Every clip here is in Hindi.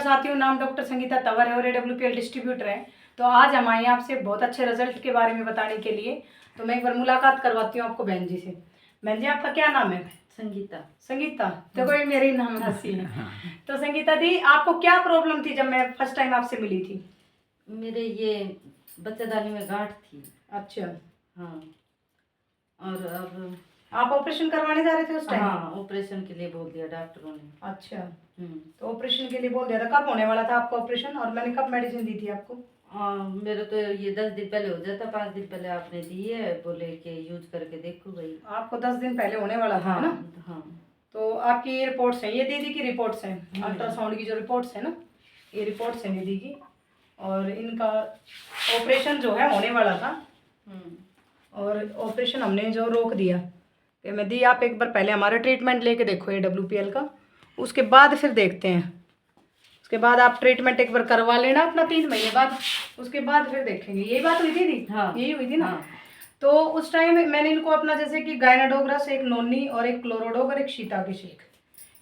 साथियों, नाम डॉक्टर संगीता तंवर है और AWPL डिस्ट्रीब्यूटर है। तो आज हम आए हैं आपसे बहुत अच्छे रिजल्ट के बारे में बताने के लिए। तो मैं एक बार मुलाकात करवाती हूँ आपको बहन जी से। बहन जी, आपका क्या नाम है? संगीता। संगीता, देखो ये मेरे ही नाम हंसी है। तो संगीता दी, आपको क्या प्रॉब्लम थी जब मैं फर्स्ट टाइम आपसे मिली थी? मेरे ये बच्चेदानी में गांठ थी। अच्छा। हाँ, और अब आप ऑपरेशन करवाने जा रहे थे उस टाइम? हाँ, ऑपरेशन के लिए बोल दिया डॉक्टरों ने। अच्छा। तो ऑपरेशन के लिए बोल दिया था, कब होने वाला था आपका ऑपरेशन और मैंने कब मेडिसिन दी थी आपको? मेरे तो ये 10 दिन पहले हो जाता, 5 दिन पहले आपने दी है, बोले कि यूज करके देखो भाई। आपको 10 दिन पहले होने वाला था, है ना? हाँ। तो आपकी ये रिपोर्ट्स हैं, ये दीदी की रिपोर्ट्स हैं, अल्ट्रासाउंड की जो रिपोर्ट्स है ना, ये रिपोर्ट्स हैं दीदी की। और इनका ऑपरेशन जो है होने वाला था और ऑपरेशन हमने जो रोक दिया कि मैं दी, आप एक बार पहले हमारा ट्रीटमेंट लेके देखो AWPL का, उसके बाद फिर देखते हैं। उसके बाद आप ट्रीटमेंट एक बार करवा लेना अपना 3 महीने बाद, उसके बाद फिर देखेंगे। यही बात हुई थी दी? हाँ, यही हुई थी ना? हाँ। तो उस टाइम मैंने इनको अपना जैसे कि गायनाडोग्रास, एक नोनी और एक क्लोरोडोग और एक शीताभिषेक,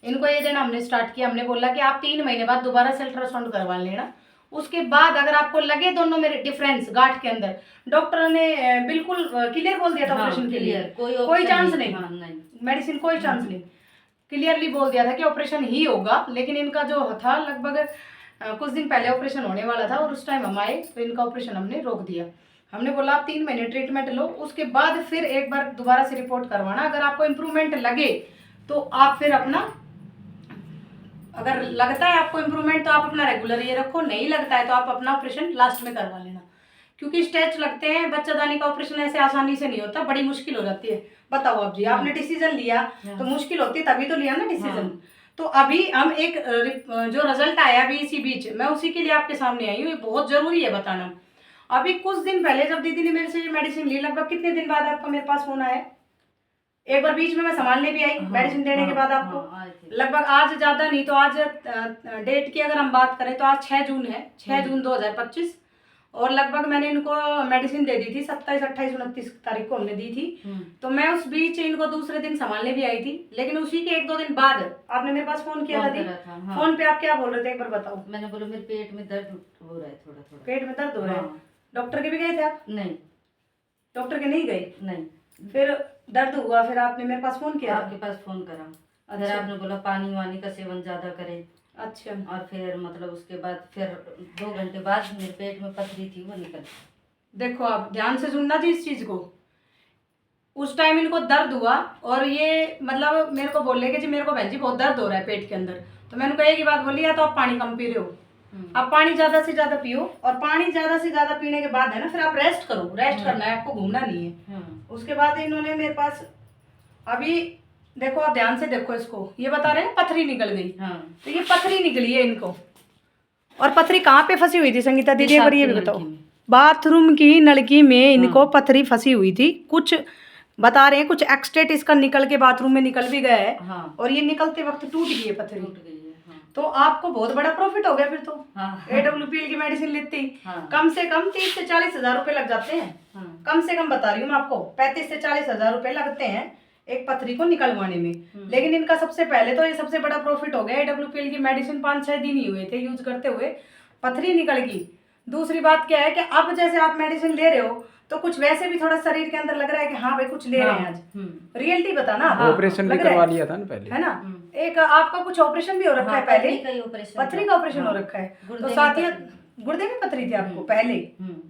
इनको ये देना हमने स्टार्ट किया। हमने बोला कि आप 3 महीने बाद दोबारा से अल्ट्रासाउंड करवा लेना। उसके बाद अगर आपको लगे दोनों में डिफरेंस गांठ के अंदर, डॉक्टर ने बिल्कुल क्लियर बोल दिया था ऑपरेशन के लिए, कोई चांस नहीं, मेडिसिन कोई चांस नहीं, क्लियरली बोल दिया था कि ऑपरेशन ही होगा। लेकिन इनका जो था लगभग कुछ दिन पहले ऑपरेशन होने वाला था और उस टाइम हम आए तो इनका ऑपरेशन हमने रोक दिया। हमने बोला आप 3 महीने ट्रीटमेंट लो, उसके बाद फिर एक बार दोबारा से रिपोर्ट करवाना। अगर आपको इम्प्रूवमेंट लगे तो आप फिर अपना, अगर लगता है आपको इम्प्रूवमेंट तो आप अपना रेगुलर ये रखो, नहीं लगता है तो आप अपना ऑपरेशन लास्ट में करवा लेना, क्योंकि स्टेज लगते हैं। बच्चादानी का ऑपरेशन ऐसे आसानी से नहीं होता, बड़ी मुश्किल हो जाती है। बताओ आप जी, आपने डिसीजन लिया तो मुश्किल होती है, तभी तो लिया ना डिसीजन। तो अभी हम एक जो रिजल्ट आया अभी इसी बीच, मैं उसी के लिए आपके सामने आई हूँ, ये बहुत जरूरी है बताना। अभी कुछ दिन पहले जब दीदी ने मेरे से ये मेडिसिन ली, लगभग कितने दिन बाद आपका मेरे पास फोन आया? एक बार बीच में मैं संभालने भी आई मेडिसिन देने के बाद आपको। लगभग आज ज्यादा नहीं तो आज डेट की अगर हम बात करें तो आज 6 जून है, 6 जून 2025। और लगभग मैंने इनको मेडिसिन दे दी थी 27, 28, 29 तारीख को हमने दी थी। तो मैं उस बीच इनको दूसरे दिन संभालने भी आई थी, लेकिन उसी के 1-2 दिन बाद आपने मेरे पास फोन किया था। फोन पे आप क्या बोल रहे थे एक बार बताओ? मैंने बोला मेरे पेट में दर्द हो रहा है, थोड़ा थोड़ा पेट में दर्द हो रहा है। डॉक्टर के भी गए थे आप? नहीं। डॉक्टर के नहीं गए? नहीं। फिर दर्द हुआ, फिर आपने मेरे पास फोन किया? आपके पास फोन करा। फिर आपने बोला पानी वानी का सेवन ज्यादा करें। अच्छा। और फिर मतलब उसके बाद फिर 2 घंटे बाद मेरे पेट में पथरी थी, वो निकल। देखो आप ध्यान से सुनना जी इस चीज को। उस टाइम इनको दर्द हुआ और ये मतलब मेरे को बोले कि जी मेरे को बहन जी बहुत दर्द हो रहा है पेट के अंदर। तो मैंने कहा एक ही बात बोली, या तो आप पानी कम पी रहे हो, आप पानी ज्यादा से ज्यादा पियो, और पानी ज्यादा से ज्यादा पीने के बाद है ना फिर आप रेस्ट करो। रेस्ट करना है आपको, घूमना नहीं है। उसके बाद इन्होंने मेरे पास, अभी देखो आप ध्यान से देखो इसको, ये बता रहे हैं पथरी निकल गई। तो ये पथरी निकली है इनको। और पथरी कहाँ पे फंसी हुई थी संगीता दीदी, एक बार ये भी बताओ? बाथरूम की नलकी में इनको पथरी फंसी हुई थी। कुछ बता रहे हैं कुछ एक्सटेट इसका निकल के बाथरूम में निकल भी गया है। और ये निकलते वक्त टूट गई है पथरी। तो आपको बहुत बड़ा प्रॉफिट हो गया फिर तो। AWPL की मेडिसिन लेते ही कम से कम 30 से 40 हजार रुपए लग जाते हैं। कम से कम बता रही हूँ मैं आपको, 35 से 40 हजार रुपए लगते हैं एक पथरी को निकलवाने में। लेकिन इनका सबसे पहले तो ये सबसे बड़ा प्रॉफिट हो गया। AWPL की मेडिसिन 5-6 दिन ही हुए थे यूज करते हुए, पथरी निकल गई। दूसरी बात क्या है कि अब जैसे आप मेडिसिन ले रहे हो तो कुछ वैसे भी थोड़ा शरीर के अंदर लग रहा है कि हाँ भाई कुछ ले रहे हैं आज। रियलिटी बताना। ऑपरेशन भी करवा लिया था ना पहले, है ना? एक आपका कुछ ऑपरेशन भी हो रखा है पहले, पथरी का ऑपरेशन हो रखा है। तो साथ ही गुर्दे में पथरी थी आपको पहले?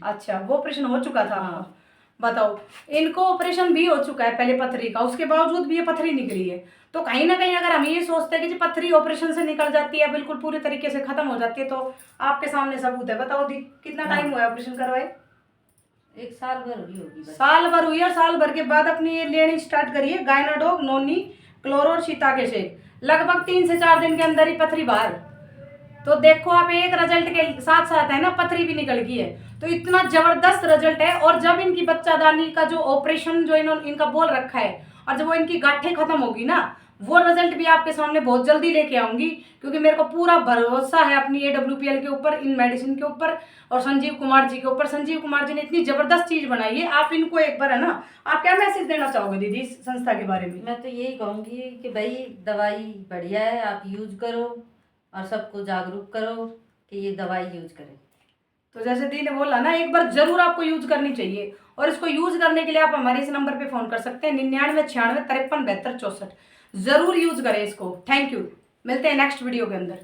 अच्छा, वो ऑपरेशन हो चुका था आपका। बताओ, इनको ऑपरेशन भी हो चुका है पहले पथरी का, उसके बावजूद भी ये पथरी निकली है। तो कहीं ना कहीं अगर हम ये सोचते हैं कि पथरी ऑपरेशन से निकल जाती है, बिल्कुल पूरे तरीके से खत्म हो जाती है, तो आपके सामने सबूत है। बताओ दी, कितना टाइम हुआ है ऑपरेशन करवाए? 1 साल भर हुई होगी। साल भर हुई, और साल भर के बाद अपनी ये लेनी स्टार्ट करिए गायनाडोग, नोनी, क्लोरो और शीताभिषेक। लगभग 3 से 4 दिन के अंदर ही पथरी बाहर। तो देखो आप, एक रिजल्ट के साथ साथ है ना पथरी भी निकल गई है। तो इतना जबरदस्त रिजल्ट है। और जब इनकी बच्चादानी का जो ऑपरेशन जो इन्होंने इनका बोल रखा है, और जब वो इनकी गांठें खत्म होगी ना, वो रिजल्ट भी आपके सामने बहुत जल्दी लेके आऊंगी, क्योंकि मेरे को पूरा भरोसा है अपनी AWPL के ऊपर, इन मेडिसिन के ऊपर, और संजीव कुमार जी के ऊपर। संजीव कुमार जी ने इतनी जबरदस्त चीज बनाई है। आप इनको एक बार है ना, आप क्या मैसेज देना चाहोगे दीदी इस संस्था के बारे में? मैं तो यही कहूंगी कि भाई दवाई बढ़िया है, आप यूज करो और सबको जागरूक करो कि ये दवाई यूज करें। तो जैसे दी ने बोला ना, एक बार जरूर आपको यूज करनी चाहिए, और इसको यूज करने के लिए आप हमारे इस नंबर पे फोन कर सकते हैं 99 96 53 72 64। जरूर यूज करें इसको। थैंक यू, मिलते हैं नेक्स्ट वीडियो के अंदर।